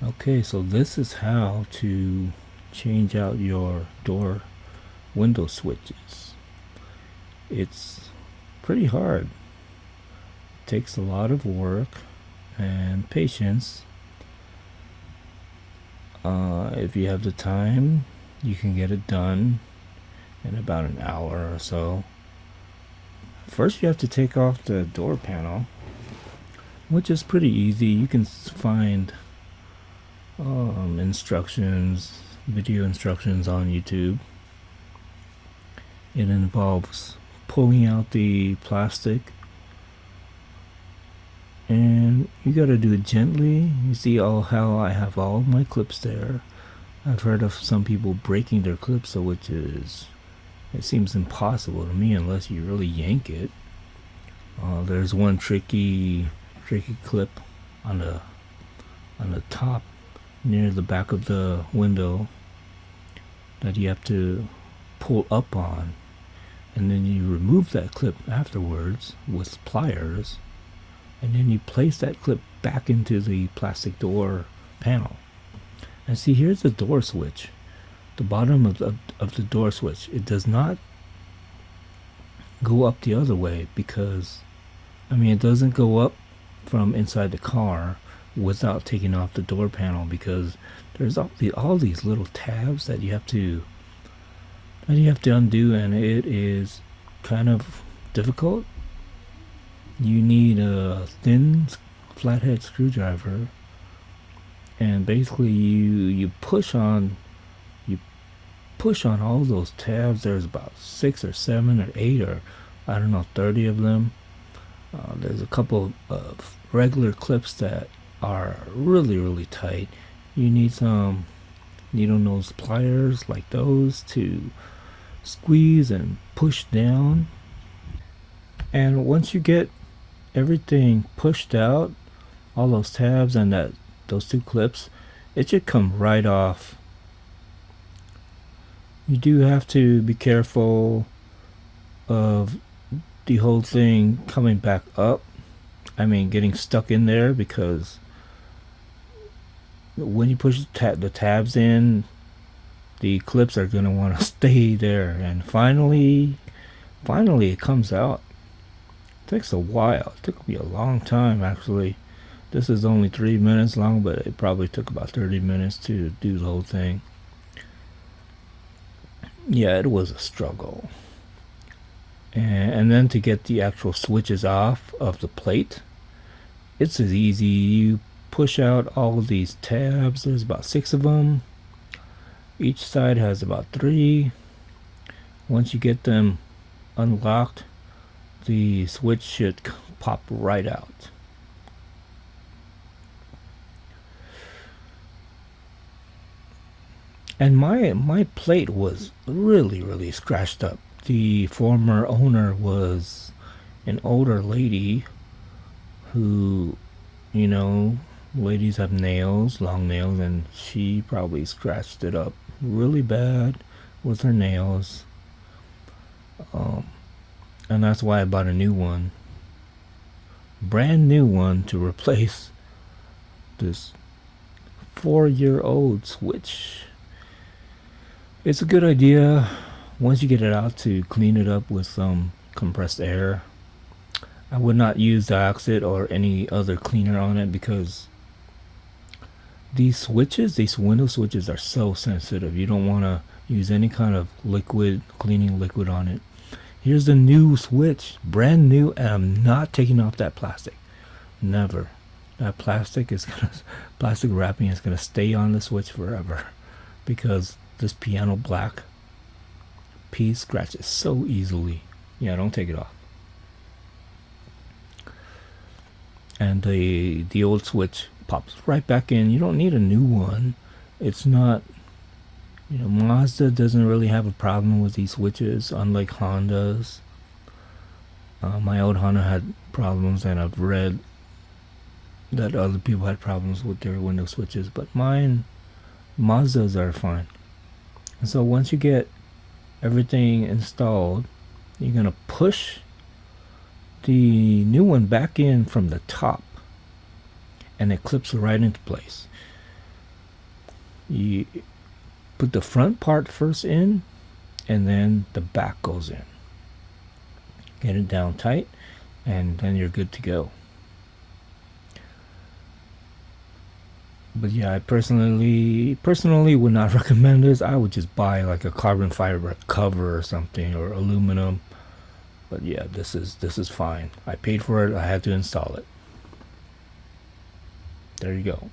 Okay, so this is how to change out your door window switches. It's pretty hard. It takes a lot of work and patience. If you have the time, you can get it done in about an hour or so. First, you have to take off the door panel, which is pretty easy. You can find instructions, video instructions on YouTube. It involves pulling out the plastic, and you gotta do it gently. You see how I have all my clips there. I've heard of some people breaking their clips, so it seems impossible to me unless you really yank it. There's one tricky clip on the top near the back of the window that you have to pull up on, and then you remove that clip afterwards with pliers, and then you place that clip back into the plastic door panel. And see, here's the door switch, the bottom of the door switch. It does not go up the other way because, it doesn't go up from inside the car without taking off the door panel, because there's all these little tabs that you have to undo, and it is kind of difficult. You need a thin flathead screwdriver, and basically you push on all those tabs. There's about 6 or 7 or 8 or I don't know, 30 of them. There's a couple of regular clips that are really tight. You need some needle nose pliers like those to squeeze and push down. And once you get everything pushed out, all those tabs and those 2 clips, it should come right off. You do have to be careful of the whole thing coming back up. Getting stuck in there, because when you push the tabs in, the clips are going to want to stay there. And finally it comes out. It takes a while. It took me a long time, actually. This is only 3 minutes long, but it probably took about 30 minutes to do the whole thing. Yeah, it was a struggle. And then to get the actual switches off of the plate, it's as easy. You push out all of these tabs. There's about 6 of them. Each side has about 3. Once you get them unlocked, the switch should pop right out. And my plate was really scratched up. The former owner was an older lady who, ladies have nails, long nails, and she probably scratched it up really bad with her nails. And that's why I bought a new one, brand new one, to replace this 4-year-old switch. It's a good idea, once you get it out, to clean it up with some compressed air. I would not use dioxide or any other cleaner on it, because these window switches are so sensitive. You don't want to use any kind of cleaning liquid on it. Here's the new switch, brand new, and I'm not taking off that plastic. Never. That plastic wrapping is gonna stay on the switch forever, because this piano black piece scratches so easily. Yeah, don't take it off. And the old switch pops right back in. You don't need a new one. It's not, Mazda doesn't really have a problem with these switches, unlike Hondas. My old Honda had problems, and I've read that other people had problems with their window switches, but Mazdas are fine. And so once you get everything installed, you're going to push the new one back in from the top, and it clips right into place. You put the front part first in, and then the back goes in. Get it down tight, and then you're good to go. But yeah, I personally would not recommend this. I would just buy like a carbon fiber cover or something, or aluminum. But yeah, this is fine. I paid for it. I had to install it. There you go.